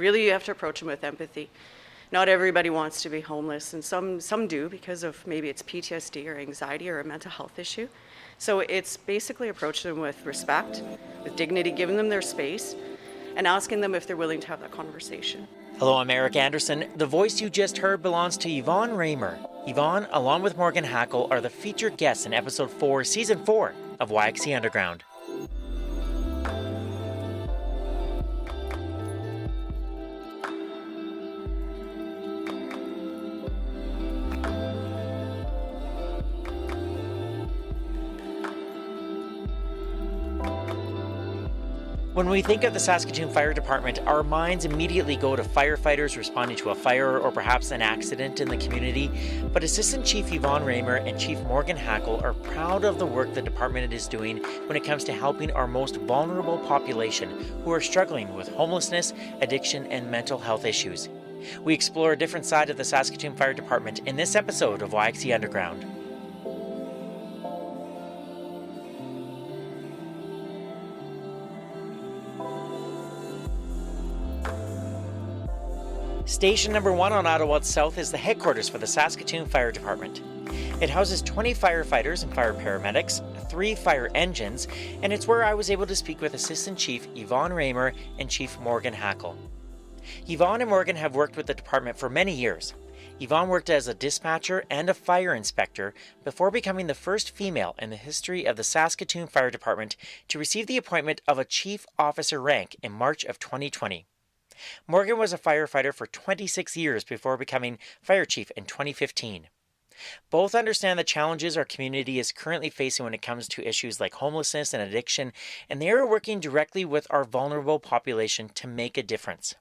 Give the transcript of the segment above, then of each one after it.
Really, you have to approach them with empathy. Not everybody wants to be homeless, and some do because of maybe it's PTSD or anxiety or a mental health issue. So it's basically approaching them with respect, with dignity, giving them their space, and asking them if they're willing to have that conversation. Hello, I'm Eric Anderson. The voice you just heard belongs to Yvonne Raymer. Yvonne, along with Morgan Hackl, are the featured guests in Episode 4, Season 4 of YXC Underground. When we think of the Saskatoon Fire Department, our minds immediately go to firefighters responding to a fire or perhaps an accident in the community. But Assistant Chief Yvonne Raymer and Chief Morgan Hackl are proud of the work the department is doing when it comes to helping our most vulnerable population who are struggling with homelessness, addiction, and mental health issues. We explore a different side of the Saskatoon Fire Department in this episode of YXC Underground. Station number 1 on Ottawa South is the headquarters for the Saskatoon Fire Department. It houses 20 firefighters and fire paramedics, 3 fire engines, and it's where I was able to speak with Assistant Chief Yvonne Raymer and Chief Morgan Hackl. Yvonne and Morgan have worked with the department for many years. Yvonne worked as a dispatcher and a fire inspector before becoming the first female in the history of the Saskatoon Fire Department to receive the appointment of a chief officer rank in March of 2020. Morgan was a firefighter for 26 years before becoming fire chief in 2015. Both understand the challenges our community is currently facing when it comes to issues like homelessness and addiction, and they are working directly with our vulnerable population to make a difference.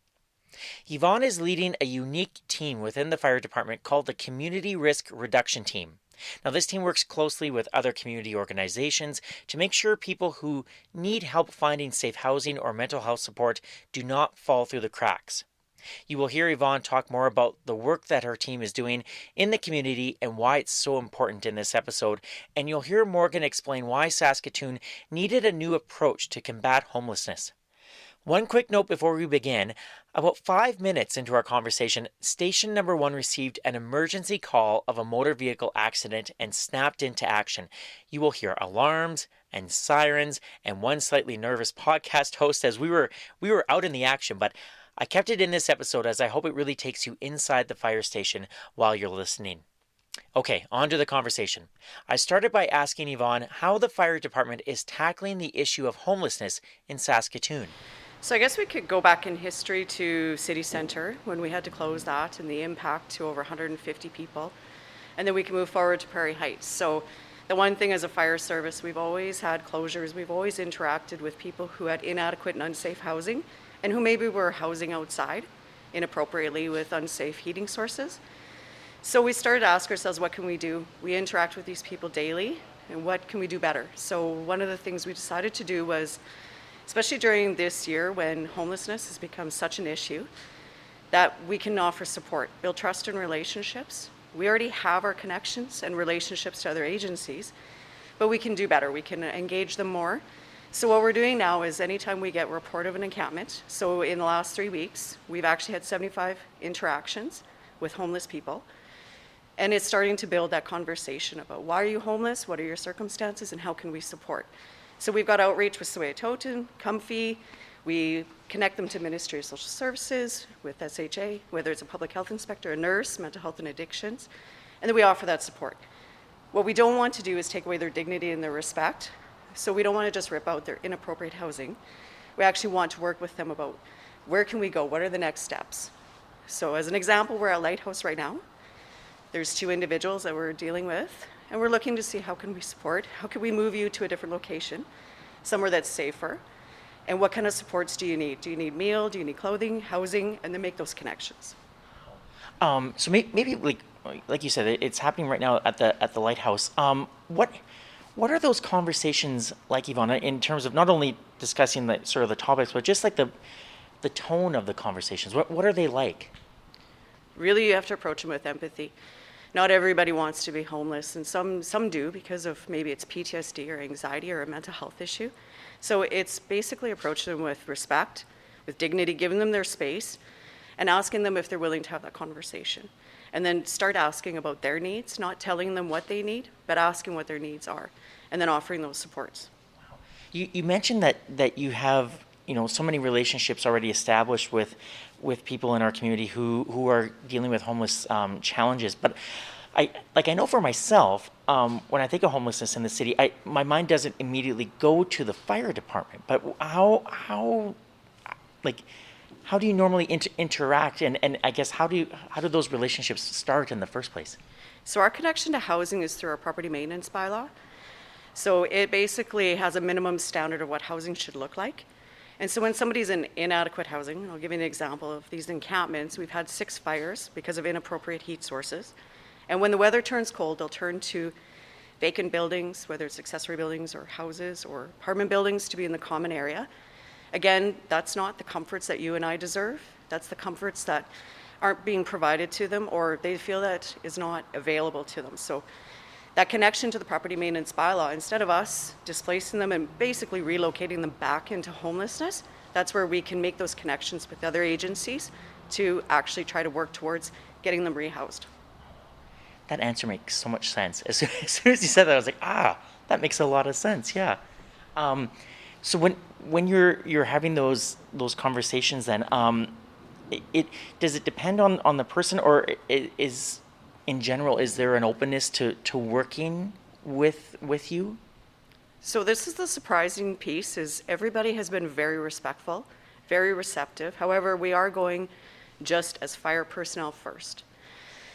Yvonne is leading a unique team within the fire department called the Community Risk Reduction Team. Now, this team works closely with other community organizations to make sure people who need help finding safe housing or mental health support do not fall through the cracks. You will hear Yvonne talk more about the work that her team is doing in the community and why it's so important in this episode, and you'll hear Morgan explain why Saskatoon needed a new approach to combat homelessness. One quick note before we begin. About 5 minutes into our conversation, station number 1 received an emergency call of a motor vehicle accident and snapped into action. You will hear alarms and sirens and one slightly nervous podcast host as we were out in the action, but I kept it in this episode as I hope it really takes you inside the fire station while you're listening. Okay, on to the conversation. I started by asking Yvonne how the fire department is tackling the issue of homelessness in Saskatoon. So I guess we could go back in history to City Centre when we had to close that and the impact to over 150 people. And then we can move forward to Prairie Heights. So the one thing as a fire service, we've always had closures. We've always interacted with people who had inadequate and unsafe housing and who maybe were housing outside inappropriately with unsafe heating sources. So we started to ask ourselves, what can we do? We interact with these people daily, and what can we do better? So one of the things we decided to do was, especially during this year when homelessness has become such an issue, that we can offer support, build trust and relationships. We already have our connections and relationships to other agencies, but we can do better. We can engage them more. So what we're doing now is anytime we get a report of an encampment, so in the last 3 weeks, we've actually had 75 interactions with homeless people. And it's starting to build that conversation about why are you homeless, what are your circumstances, and how can we support? So we've got outreach with Sawayatoton, Comfy. We connect them to Ministry of Social Services, with SHA, whether it's a public health inspector, a nurse, mental health and addictions, and then we offer that support. What we don't want to do is take away their dignity and their respect, so we don't want to just rip out their inappropriate housing. We actually want to work with them about where can we go, what are the next steps. So as an example, we're at Lighthouse right now. There's 2 individuals that we're dealing with, and we're looking to see how can we support, how can we move you to a different location, somewhere that's safer, and what kind of supports do you need? Do you need meal, do you need clothing, housing, and then make those connections. So maybe like you said, it's happening right now at the Lighthouse. What are those conversations like, Yvonne, in terms of not only discussing the sort of the topics, but just like the tone of the conversations? What are they like? Really, you have to approach them with empathy. Not everybody wants to be homeless, and some do because of maybe it's PTSD or anxiety or a mental health issue. So it's basically approaching them with respect, with dignity, giving them their space, and asking them if they're willing to have that conversation. And then start asking about their needs, not telling them what they need, but asking what their needs are, and then offering those supports. You mentioned that you have, so many relationships already established with people in our community who are dealing with homeless challenges. But I know for myself, when I think of homelessness in the city, my mind doesn't immediately go to the fire department. But how do you normally interact, and I guess how do those relationships start in the first place? So our connection to housing is through our property maintenance bylaw. So it basically has a minimum standard of what housing should look like. And so when somebody's in inadequate housing, I'll give you an example of these encampments. We've had 6 fires because of inappropriate heat sources. And when the weather turns cold, they'll turn to vacant buildings, whether it's accessory buildings or houses or apartment buildings, to be in the common area. Again, that's not the comforts that you and I deserve. That's the comforts that aren't being provided to them, or they feel that is not available to them. So that connection to the property maintenance bylaw, instead of us displacing them and basically relocating them back into homelessness, that's where we can make those connections with other agencies to actually try to work towards getting them rehoused. That answer makes so much sense. As soon as you said that, I was like, that makes a lot of sense. Yeah. So when you're having those conversations, then does it depend on the person, or is in general, is there an openness to working with you? So this is the surprising piece, is everybody has been very respectful, very receptive. However, we are going just as fire personnel first,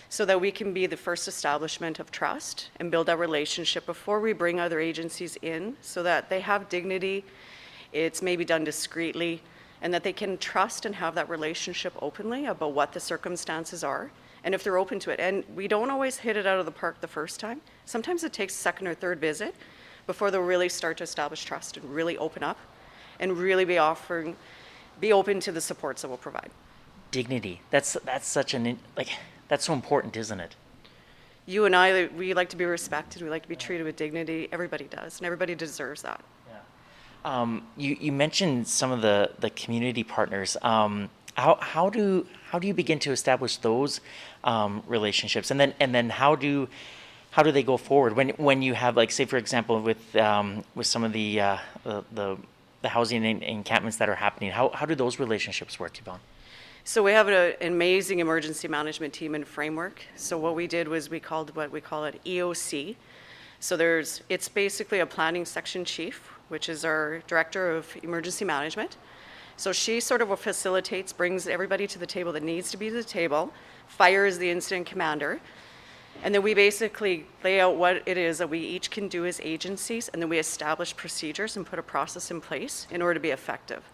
so that we can be the first establishment of trust and build that relationship before we bring other agencies in, so that they have dignity, it's maybe done discreetly, and that they can trust and have that relationship openly about what the circumstances are, and if they're open to it. And we don't always hit it out of the park the first time. Sometimes it takes a second or third visit before they'll really start to establish trust and really open up and really be open to the supports that we'll provide. Dignity. That's such that's so important, isn't it? You and I, we like to be respected. We like to be treated with dignity. Everybody does, and everybody deserves that. Yeah. You mentioned some of the community partners. How do you begin to establish those relationships, and then how do they go forward when you have, like, say for example with some of the housing encampments that are happening? How do those relationships work, Yvonne? So we have an amazing emergency management team and framework. So what we did was we call it EOC. So it's basically a planning section chief, which is our director of emergency management. So she sort of facilitates, brings everybody to the table that needs to be to the table. Fire is the incident commander. And then we basically lay out what it is that we each can do as agencies, and then we establish procedures and put a process in place in order to be effective.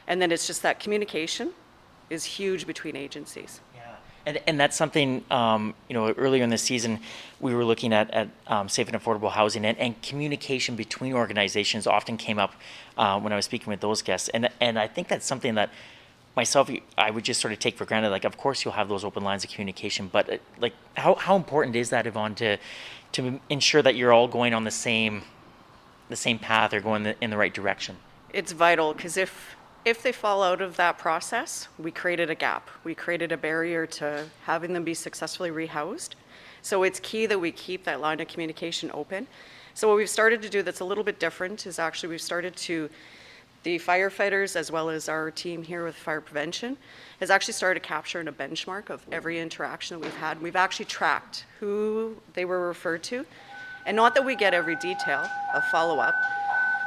And then it's just that communication is huge between agencies. Yeah, and that's something, earlier in the season, we were looking at safe and affordable housing, and communication between organizations often came up when I was speaking with those guests. And I think that's something that myself, I would just sort of take for granted. Like, of course you'll have those open lines of communication, but how important is that, Yvonne, to ensure that you're all going on the same path, or going in the right direction? It's vital, because if they fall out of that process, we created a gap. We created a barrier to having them be successfully rehoused. So it's key that we keep that line of communication open. So what we've started to do that's a little bit different is actually the firefighters, as well as our team here with fire prevention, has actually started capturing a benchmark of every interaction that we've had. We've actually tracked who they were referred to, and not that we get every detail of follow-up,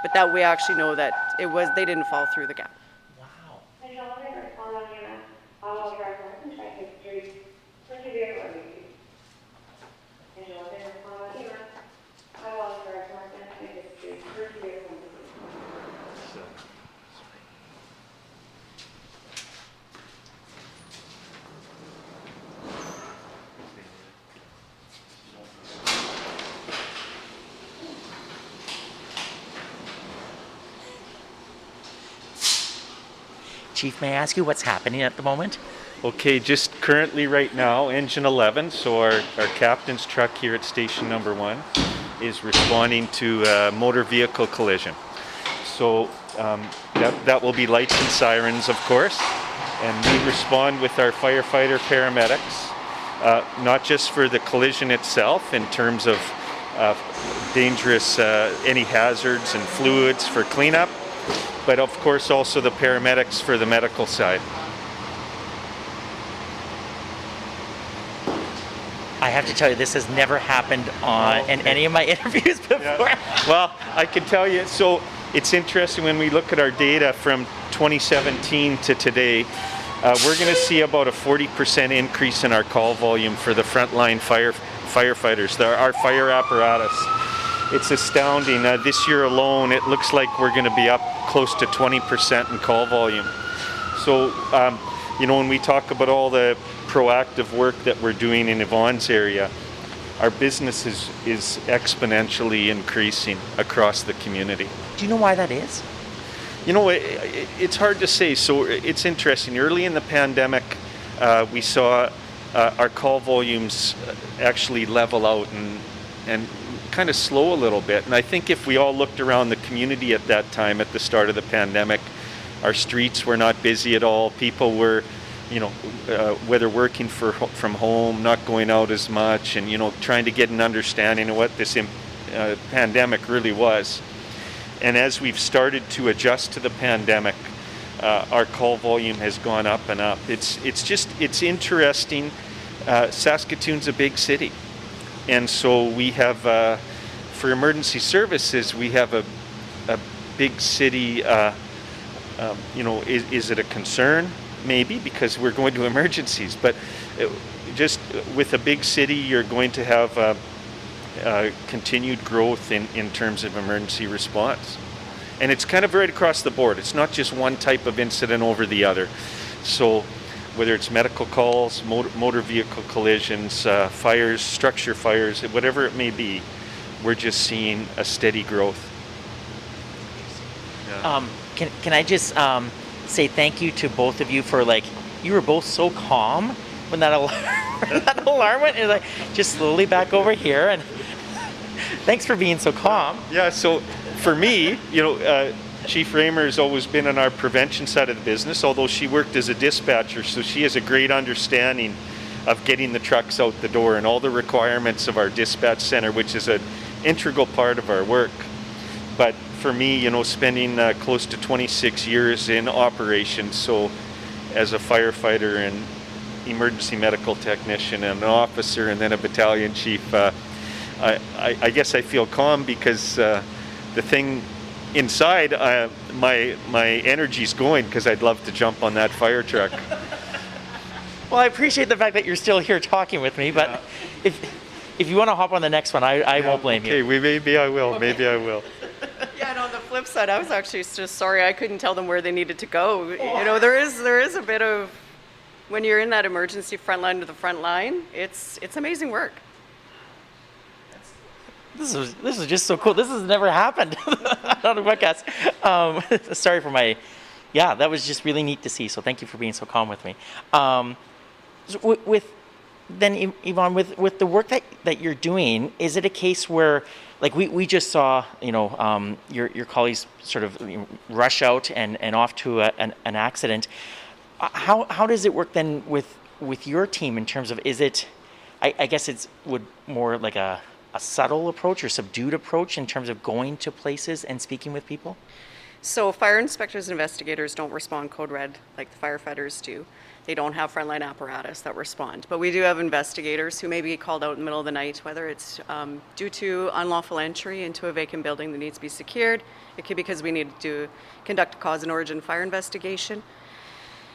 but that we actually know that they didn't fall through the gap. Chief, may I ask you what's happening at the moment? Okay, just currently right now, engine 11, so our captain's truck here at station number 1 is responding to a motor vehicle collision. So That will be lights and sirens, of course. And we respond with our firefighter paramedics, not just for the collision itself in terms of dangerous, any hazards and fluids for cleanup, but of course also the paramedics for the medical side. I have to tell you, this has never happened in any of my interviews before. Yeah. Well, I can tell you, so it's interesting when we look at our data from 2017 to today, we're going to see about a 40% increase in our call volume for the frontline firefighters, our fire apparatus. It's astounding. This year alone, it looks like we're going to be up close to 20% in call volume. So, when we talk about all the proactive work that we're doing in Yvonne's area, our business is exponentially increasing across the community. Do you know why that is? It's hard to say. So it's interesting. Early in the pandemic, we saw our call volumes actually level out and kind of slow a little bit. And I think if we all looked around the community at that time, at the start of the pandemic, our streets were not busy at all. People were, whether working from home, not going out as much, and, trying to get an understanding of what this pandemic really was. And as we've started to adjust to the pandemic, our call volume has gone up and up. It's interesting. Saskatoon's a big city. And so we have, for emergency services, we have a big city, is it a concern? Maybe, because we're going to emergencies. But just with a big city, you're going to have continued growth in terms of emergency response. And it's kind of right across the board. It's not just one type of incident over the other. So whether it's medical calls, motor vehicle collisions, fires, structure fires, whatever it may be, we're just seeing a steady growth. Yeah. Can I just say thank you to both of you for, you were both so calm when that alarm went, and just slowly back over here, and thanks for being so calm. Yeah, so for me, Chief Raymer has always been on our prevention side of the business, although she worked as a dispatcher, so she has a great understanding of getting the trucks out the door and all the requirements of our dispatch center, which is an integral part of our work. But for me, spending close to 26 years in operations, so as a firefighter and emergency medical technician and an officer and then a battalion chief, I guess I feel calm because the thing inside, my energy's going because I'd love to jump on that fire truck. Well, I appreciate the fact that you're still here talking with me, but if you want to hop on the next one, I won't blame you. Okay, maybe I will. Okay. Maybe I will. Yeah, and on the flip side, I was actually just sorry I couldn't tell them where they needed to go. There is a bit of, when you're in that emergency front line to the front line, it's amazing work. This is just so cool. This has never happened on a podcast. Sorry for that was just really neat to see. So thank you for being so calm with me. Yvonne, with the work that you're doing, is it a case where, we just saw, your colleagues sort of rush out and off to an accident. How does it work then with your team in terms of, is it, I guess it's more like a subtle approach or subdued approach in terms of going to places and speaking with people? So fire inspectors and investigators don't respond code red like the firefighters do. They don't have frontline apparatus that respond. But we do have investigators who may be called out in the middle of the night, whether it's due to unlawful entry into a vacant building that needs to be secured. It could be because we need to conduct a cause and origin fire investigation.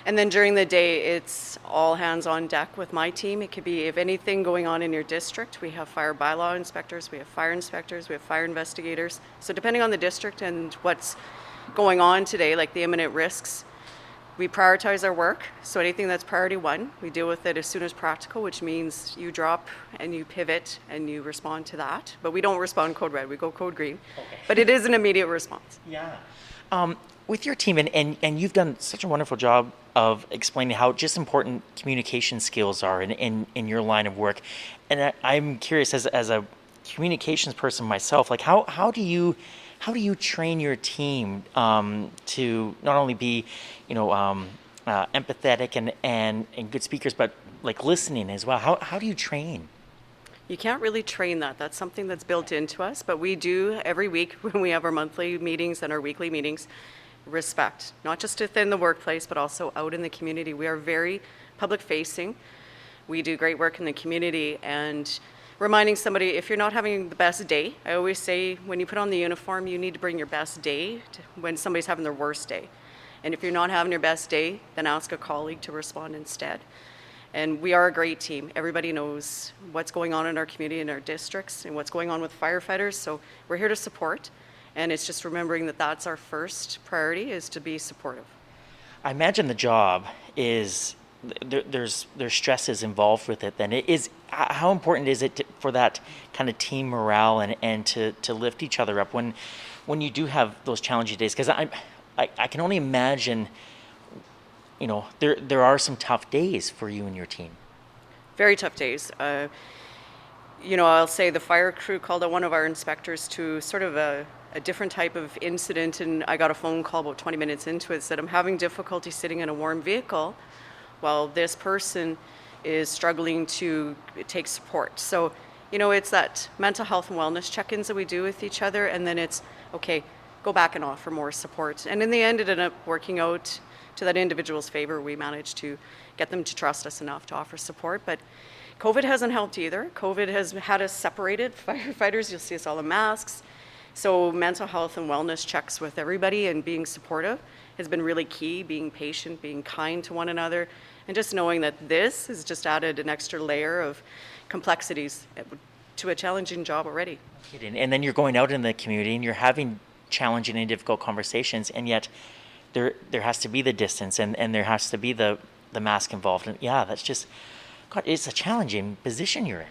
And then during the day, it's all hands on deck with my team. It could be if anything going on in your district. We have fire bylaw inspectors, we have fire inspectors, we have fire investigators. So depending on the district and what's going on today, like the imminent risks, we prioritize our work. So anything that's priority one, we deal with it as soon as practical, which means you drop and you pivot and you respond to that. But we don't respond code red, we go code green. Okay. But it is an immediate response. Yeah. With your team, and you've done such a wonderful job of explaining how just important communication skills are in your line of work. And I'm curious, as a communications person myself, how do you how do you train your team to not only be, empathetic and good speakers, but like listening as well? How do you train? You can't really train that. That's something that's built into us, but we do every week when we have our monthly meetings and our weekly meetings, respect, not just within the workplace, but also out in the community. We are very public facing. We do great work in the community, and reminding somebody, if you're not having the best day, I always say when you put on the uniform, you need to bring your best day when somebody's having their worst day. And if you're not having your best day, then ask a colleague to respond instead. And we are a great team. Everybody knows what's going on in our community, in our districts, and what's going on with firefighters. So we're here to support. And it's just remembering that that's our first priority, is to be supportive. I imagine the job is, there's stresses involved with it. Then it is, how important is it for that kind of team morale and to lift each other up when you do have those challenging days? Because I can only imagine, there are some tough days for you and your team. Very tough days. I'll say the fire crew called out one of our inspectors to sort of a different type of incident, and I got a phone call about 20 minutes into it, said I'm having difficulty sitting in a warm vehicle while this person is struggling to take support. So, it's that mental health and wellness check-ins that we do with each other, and then it's, okay, go back and offer more support. And in the end, it ended up working out to that individual's favor. We managed to get them to trust us enough to offer support, but COVID hasn't helped either. COVID has had us separated. Firefighters, you'll see us all in masks. So mental health and wellness checks with everybody and being supportive has been really key, being patient, being kind to one another, and just knowing that this has just added an extra layer of complexities to a challenging job already. And then you're going out in the community and you're having challenging and difficult conversations, and yet there has to be the distance and there has to be the mask involved. And yeah, that's just, God, it's a challenging position you're in.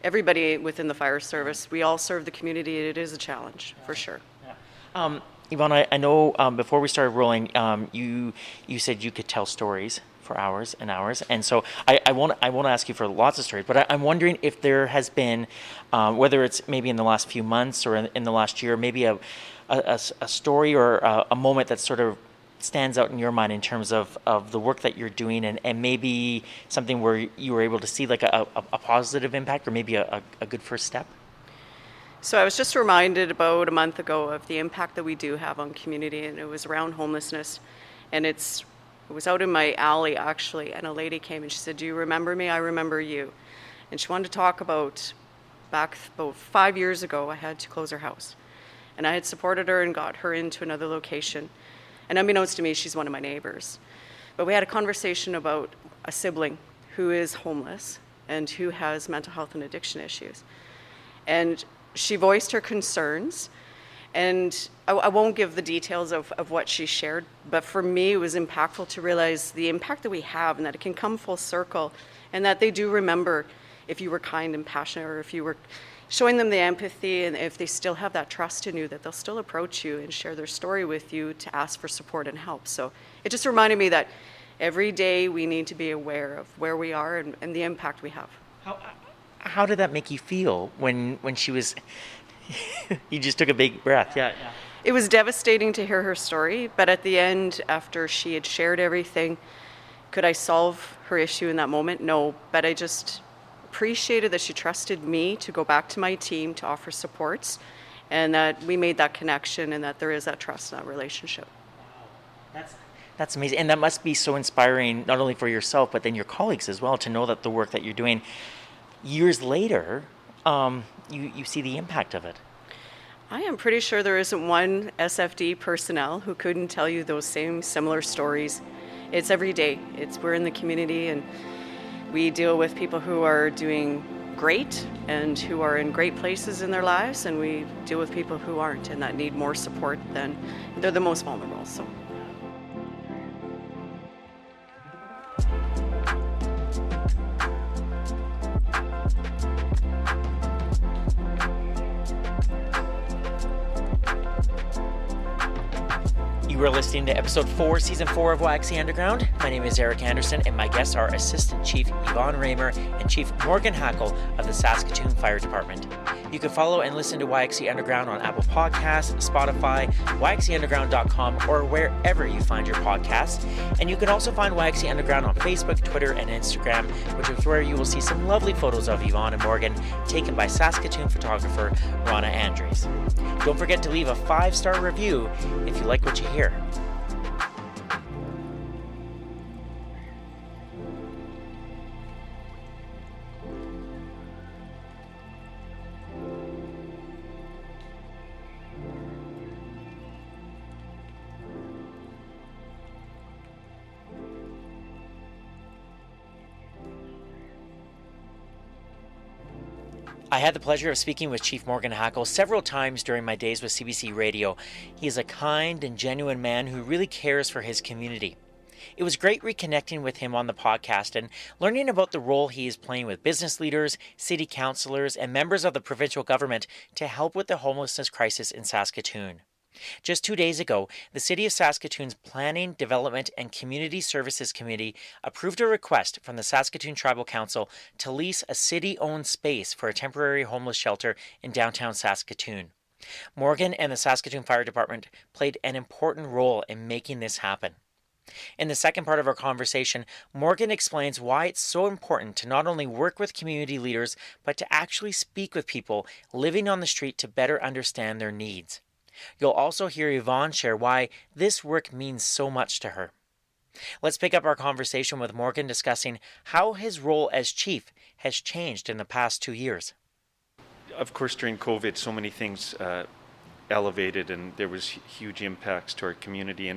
Everybody within the fire service, we all serve the community. It is a challenge, for sure. Yeah. Yvonne, I know before we started rolling, you said you could tell stories for hours and hours, and so I won't ask you for lots of stories, but I'm wondering if there has been, whether it's maybe in the last few months or in the last year, maybe a story or a moment that sort of stands out in your mind in terms of the work that you're doing, and maybe something where you were able to see like a positive impact, or maybe a good first step? So I was just reminded about a month ago of the impact that we do have on community, and it was around homelessness. And it was out in my alley, actually, and a lady came and she said, "Do you remember me? I remember you." And she wanted to talk about back about 5 years ago, I had to close her house. And I had supported her and got her into another location. And unbeknownst to me, she's one of my neighbors. But we had a conversation about a sibling who is homeless and who has mental health and addiction issues. And she voiced her concerns. And I won't give the details of what she shared, but for me, it was impactful to realize the impact that we have and that it can come full circle, and that they do remember if you were kind and passionate, or if you were showing them the empathy, and if they still have that trust in you, that they'll still approach you and share their story with you to ask for support and help. So it just reminded me that every day we need to be aware of where we are and the impact we have. How did that make you feel when she was... You just took a big breath. Yeah. It was devastating to hear her story, but at the end, after she had shared everything, could I solve her issue in that moment? No, but I just appreciated that she trusted me to go back to my team to offer supports, and that we made that connection, and that there is that trust in that relationship. That's amazing, and that must be so inspiring, not only for yourself, but then your colleagues as well, to know that the work that you're doing years later, you see the impact of it. I am pretty sure there isn't one SFD personnel who couldn't tell you those same similar stories. It's every day. We're in the community, and we deal with people who are doing great and who are in great places in their lives, and we deal with people who aren't and that need more support. Then they're the most vulnerable. So. You are listening to episode 4, season 4 of YXE Underground. My name is Eric Anderson, and my guests are Assistant Chief Yvonne Raymer and Chief Morgan Hackl of the Saskatoon Fire Department. You can follow and listen to YXE Underground on Apple Podcasts, Spotify, YXEunderground.com, or wherever you find your podcasts. And you can also find YXE Underground on Facebook, Twitter, and Instagram, which is where you will see some lovely photos of Yvonne and Morgan taken by Saskatoon photographer Rana Andres. Don't forget to leave a 5-star review if you like what you hear. I had the pleasure of speaking with Chief Morgan Hackl several times during my days with CBC Radio. He is a kind and genuine man who really cares for his community. It was great reconnecting with him on the podcast and learning about the role he is playing with business leaders, city councillors, and members of the provincial government to help with the homelessness crisis in Saskatoon. Just 2 days ago, the City of Saskatoon's Planning, Development and Community Services Committee approved a request from the Saskatoon Tribal Council to lease a city-owned space for a temporary homeless shelter in downtown Saskatoon. Morgan and the Saskatoon Fire Department played an important role in making this happen. In the second part of our conversation, Morgan explains why it's so important to not only work with community leaders, but to actually speak with people living on the street to better understand their needs. You'll also hear Yvonne share why this work means so much to her. Let's pick up our conversation with Morgan discussing how his role as chief has changed in the past 2 years. Of course, during COVID, so many things elevated, and there was huge impacts to our community.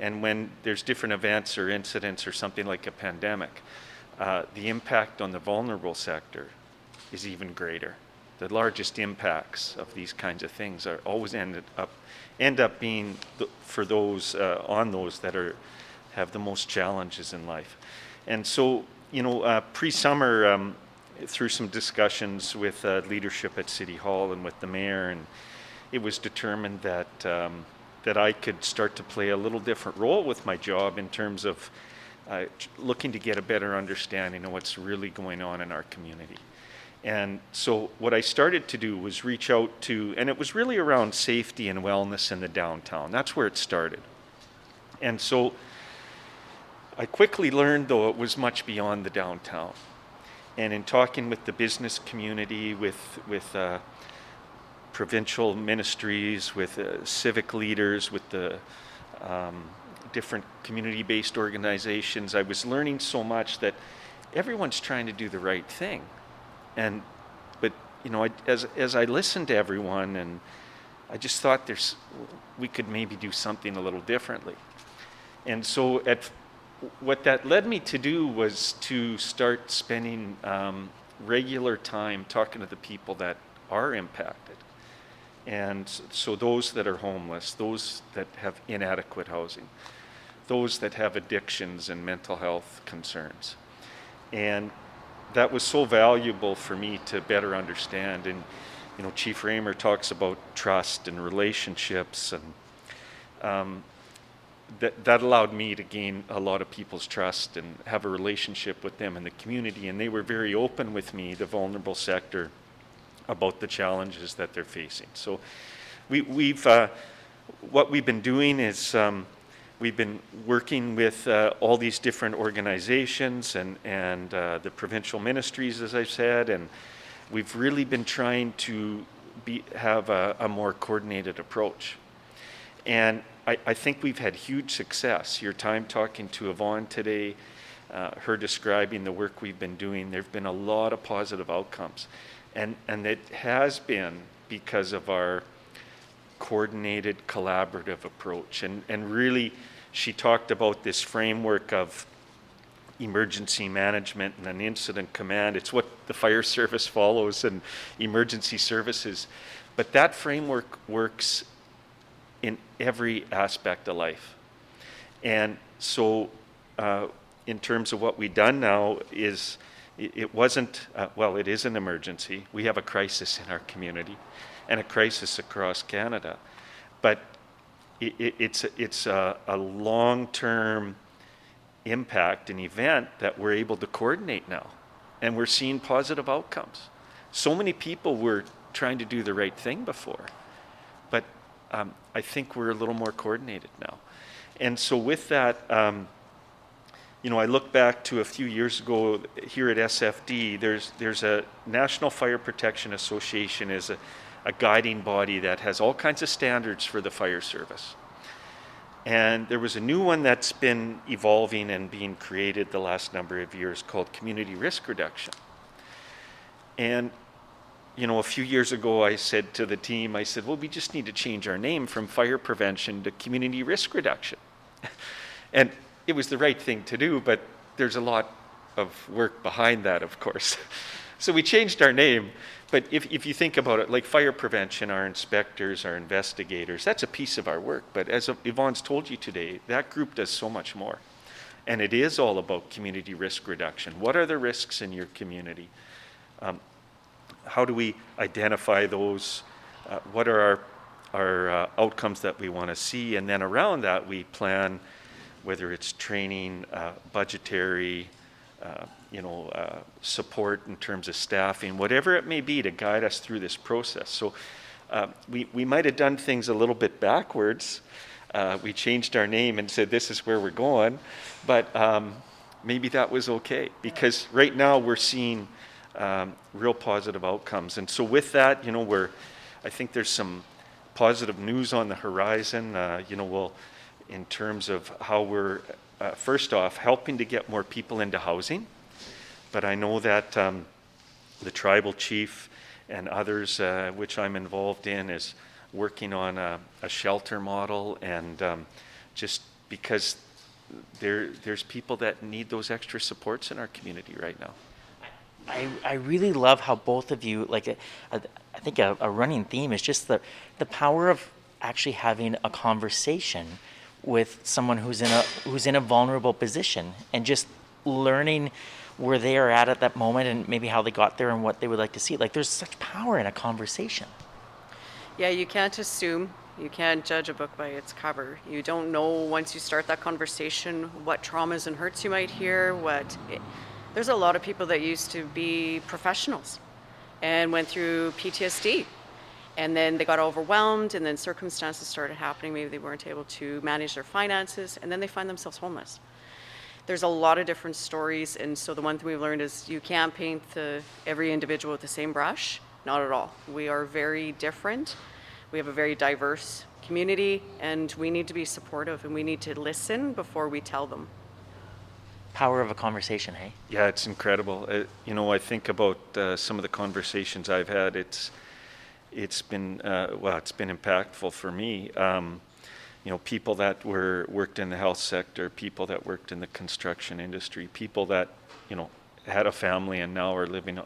And when there's different events or incidents or something like a pandemic, the impact on the vulnerable sector is even greater. The largest impacts of these kinds of things are always end up being for those on those that have the most challenges in life. And so, pre-summer, through some discussions with leadership at City Hall and with the mayor, and it was determined that that I could start to play a little different role with my job in terms of looking to get a better understanding of what's really going on in our community. And so what I started to do was reach out to, and it was really around safety and wellness in the downtown. That's where it started. And so I quickly learned, though, it was much beyond the downtown. And in talking with the business community, with provincial ministries, with civic leaders, with the different community-based organizations, I was learning so much that everyone's trying to do the right thing. But as I listened to everyone, and I just thought we could maybe do something a little differently. And so what that led me to do was to start spending regular time talking to the people that are impacted. And so those that are homeless, those that have inadequate housing, those that have addictions and mental health concerns. And that was so valuable for me to better understand. And Chief Raymer talks about trust and relationships, and that allowed me to gain a lot of people's trust and have a relationship with them in the community. And they were very open with me, the vulnerable sector, about the challenges that they're facing. So what we've been doing is we've been working with all these different organizations and the provincial ministries, as I said, and we've really been trying to have a more coordinated approach. And I think we've had huge success. Your time talking to Yvonne today, her describing the work we've been doing, there have been a lot of positive outcomes. And it has been because of our coordinated, collaborative approach. And really, she talked about this framework of emergency management and an incident command. It's what the fire service follows and emergency services. But that framework works in every aspect of life. And so in terms of what we've done now is, it wasn't, it is an emergency. We have a crisis in our community and a crisis across Canada. But it's a long-term impact and event that we're able to coordinate now, and we're seeing positive outcomes. So many people were trying to do the right thing before, but I think we're a little more coordinated now. And so with that, I look back to a few years ago here at SFD. There's a National Fire Protection Association is a guiding body that has all kinds of standards for the fire service. And there was a new one that's been evolving and being created the last number of years called Community Risk Reduction. And a few years ago, I said to the team, well, we just need to change our name from fire prevention to community risk reduction. And it was the right thing to do, but there's a lot of work behind that, of course. So we changed our name. But if you think about it, like fire prevention, our inspectors, our investigators, that's a piece of our work. But as Yvonne's told you today, that group does so much more. And it is all about community risk reduction. What are the risks in your community? How do we identify those? What are our outcomes that we want to see? And then around that, we plan, whether it's training, budgetary, support in terms of staffing, whatever it may be to guide us through this process. So we might have done things a little bit backwards. We changed our name and said, this is where we're going. But maybe that was okay, because right now we're seeing real positive outcomes. And so with that, I think there's some positive news on the horizon. In terms of how we're, first off, helping to get more people into housing. But I know that the tribal chief and others, which I'm involved in, is working on a shelter model, and just because there's people that need those extra supports in our community right now. I really love how both of you, I think a running theme is just the power of actually having a conversation with someone who's in a vulnerable position, and just learning where they are at that moment, and maybe how they got there and what they would like to see. There's such power in a conversation. Yeah, you can't assume. You can't judge a book by its cover. You don't know, once you start that conversation, what traumas and hurts you might hear. There's a lot of people that used to be professionals and went through PTSD. And then they got overwhelmed, and then circumstances started happening. Maybe they weren't able to manage their finances, and then they find themselves homeless. There's a lot of different stories, and so the one thing we've learned is you can't paint every individual with the same brush. Not at all. We are very different. We have a very diverse community, and we need to be supportive, and we need to listen before we tell them. Power of a conversation, hey? Yeah, it's incredible. I think about some of the conversations I've had. It's been impactful for me. People that worked in the health sector, people that worked in the construction industry, people that had a family and now are living,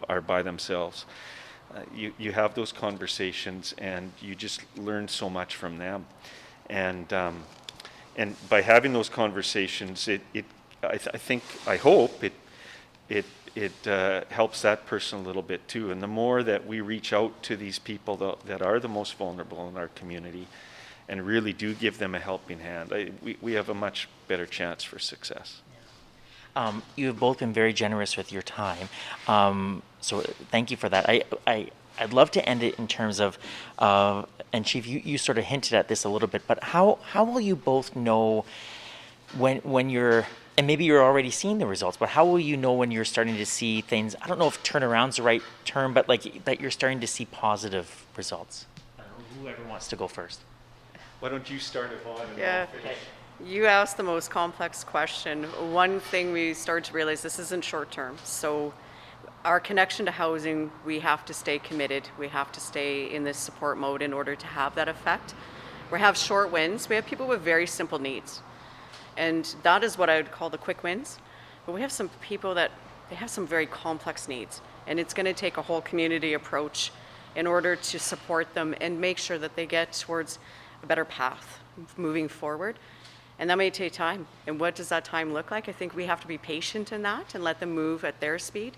are by themselves. You have those conversations, and you just learn so much from them. And by having those conversations, I hope it helps that person a little bit too. And the more that we reach out to these people that are the most vulnerable in our community and really do give them a helping hand, we have a much better chance for success. You have both been very generous with your time, so thank you for that. I'd love to end it in terms of, and Chief, you sort of hinted at this a little bit, but how will you both know when you're, and maybe you're already seeing the results, but how will you know when you're starting to see things, I don't know if turnaround's the right term, but that you're starting to see positive results? I don't know, whoever wants to go first. Why don't you start, Yvonne, and Yeah. I'll finish? You asked the most complex question. One thing we started to realize, this isn't short term. So our connection to housing, we have to stay committed. We have to stay in this support mode in order to have that effect. We have short wins. We have people with very simple needs. And that is what I would call the quick wins. But we have some people that they have some very complex needs. And it's going to take a whole community approach in order to support them and make sure that they get towards a better path moving forward. And that may take time. And what does that time look like? I think we have to be patient in that and let them move at their speed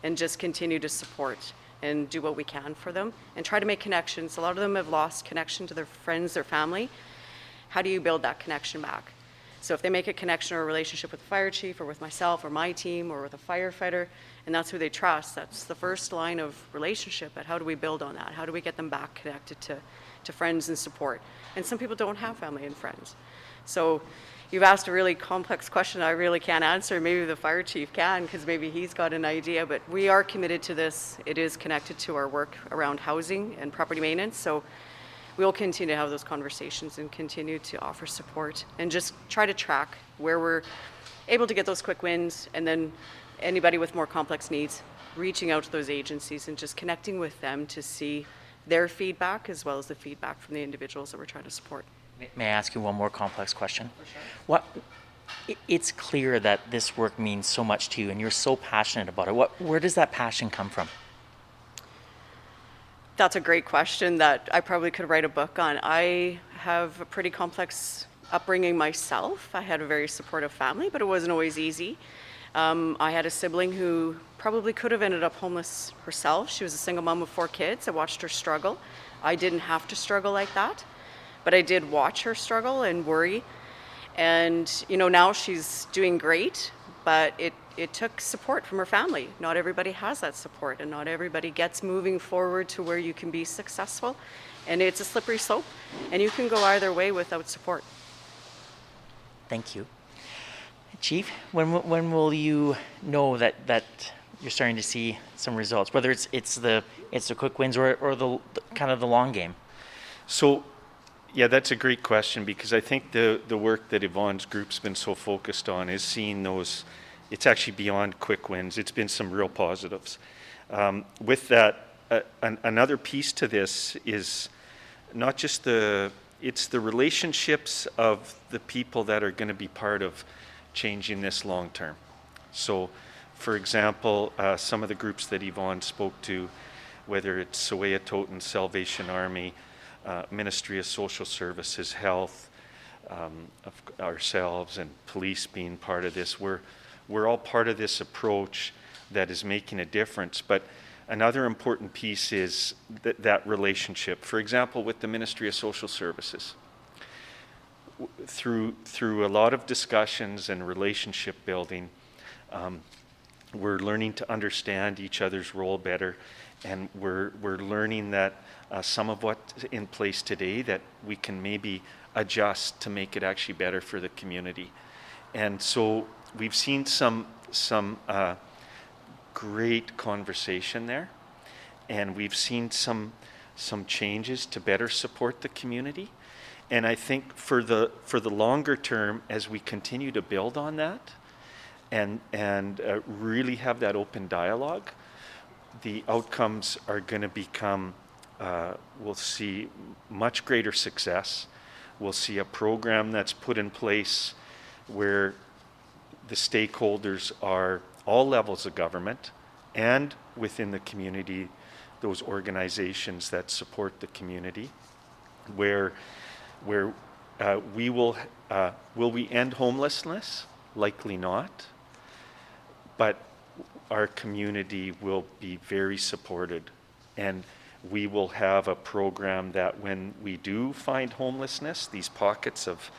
and just continue to support and do what we can for them and try to make connections. A lot of them have lost connection to their friends, their family. how do you build that connection back? So if they make a connection or a relationship with the fire chief or with myself or my team or with a firefighter, and that's who they trust, that's the first line of relationship. But how do we build on that? How do we get them back connected to friends and support? And some people don't have family and friends. So you've asked a really complex question I really can't answer. Maybe the fire chief can, because maybe he's got an idea, but we are committed to this. It is connected to our work around housing and property maintenance. So we'll continue to have those conversations and continue to offer support and just try to track where we're able to get those quick wins, and then anybody with more complex needs, reaching out to those agencies and just connecting with them to see their feedback as well as the feedback from the individuals that we're trying to support. May I ask you one more complex question? For sure. It's clear that this work means so much to you and you're so passionate about it. Where does that passion come from? That's a great question that I probably could write a book on. I have a pretty complex upbringing myself. I had a very supportive family, but it wasn't always easy. I had a sibling who probably could have ended up homeless herself. She was a single mom with 4 kids. I watched her struggle. I didn't have to struggle like that, but I did watch her struggle and worry. And, now she's doing great, but it took support from her family. Not everybody has that support, and not everybody gets moving forward to where you can be successful. And it's a slippery slope, and you can go either way without support. Thank you. Chief, when will you know that you're starting to see some results, whether it's the quick wins or the kind of the long game? So, yeah, that's a great question, because I think the work that Yvonne's group's been so focused on is seeing those. It's actually beyond quick wins. It's been some real positives. With that, another piece to this is not just it's the relationships of the people that are going to be part of changing this long term. So, for example, some of the groups that Yvonne spoke to, whether it's Soweto Salvation Army, Ministry of Social Services, Health, of ourselves, and police being part of this, we're all part of this approach that is making a difference. But another important piece is that relationship. For example, with the Ministry of Social Services, through a lot of discussions and relationship building, we're learning to understand each other's role better, and we're learning that some of what's in place today that we can maybe adjust to make it actually better for the community. And so we've seen some great conversation there, and we've seen some changes to better support the community. And I think for the longer term, as we continue to build on that and really have that open dialogue, the outcomes are going to become, we'll see much greater success. We'll see a program that's put in place where the stakeholders are all levels of government and within the community, those organizations that support the community, where will we end homelessness? Likely not, but our community will be very supported, and we will have a program that when we do find homelessness, these pockets of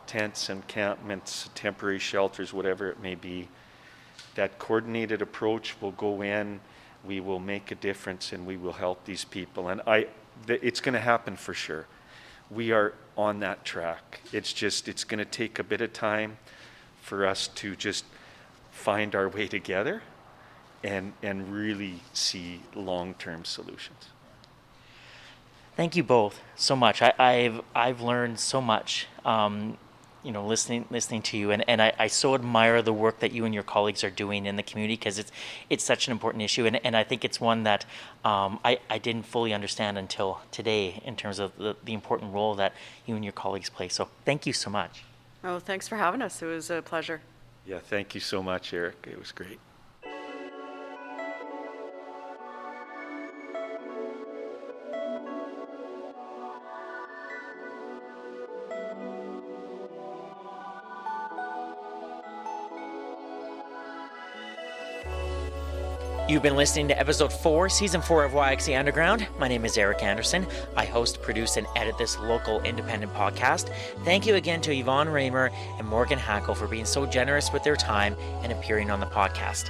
tents, encampments, temporary shelters, whatever it may be, that coordinated approach will go in, we will make a difference, and we will help these people. And it's going to happen for sure. We are on that track. It's going to take a bit of time for us to just find our way together and really see long-term solutions. Thank you both so much. I've learned so much, listening to you, and I so admire the work that you and your colleagues are doing in the community, because it's such an important issue, and I think it's one that I didn't fully understand until today in terms of the important role that you and your colleagues play. So thank you so much. Oh, thanks for having us. It was a pleasure. Yeah, thank you so much, Eric. It was great. You've been listening to episode 4, season 4 of YXC Underground. My name is Eric Anderson. I host, produce, and edit this local independent podcast. Thank you again to Yvonne Raymer and Morgan Hackl for being so generous with their time and appearing on the podcast.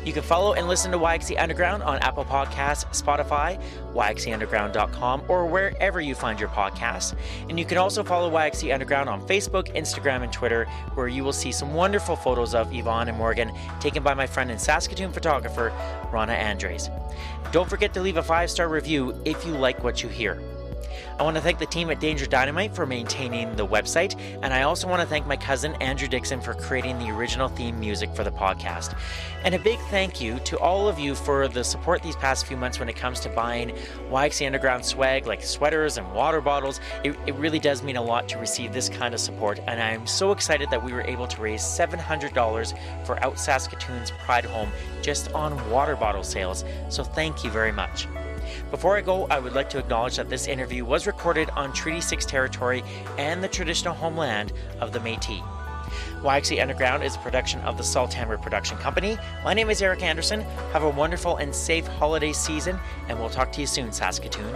You can follow and listen to YXC Underground on Apple Podcasts, Spotify, YXCunderground.com, or wherever you find your podcasts. And you can also follow YXC Underground on Facebook, Instagram, and Twitter, where you will see some wonderful photos of Yvonne and Morgan taken by my friend and Saskatoon photographer, Rana Andres. Don't forget to leave a 5-star review if you like what you hear. I want to thank the team at Danger Dynamite for maintaining the website, and I also want to thank my cousin Andrew Dixon for creating the original theme music for the podcast. And a big thank you to all of you for the support these past few months when it comes to buying YXC Underground swag like sweaters and water bottles. It really does mean a lot to receive this kind of support, and I'm so excited that we were able to raise $700 for Out Saskatoon's Pride Home just on water bottle sales, so thank you very much. Before I go, I would like to acknowledge that this interview was recorded on Treaty 6 territory and the traditional homeland of the Métis. YXC Underground is a production of the Salthammer Production Company. My name is Eric Anderson. Have a wonderful and safe holiday season, and we'll talk to you soon, Saskatoon.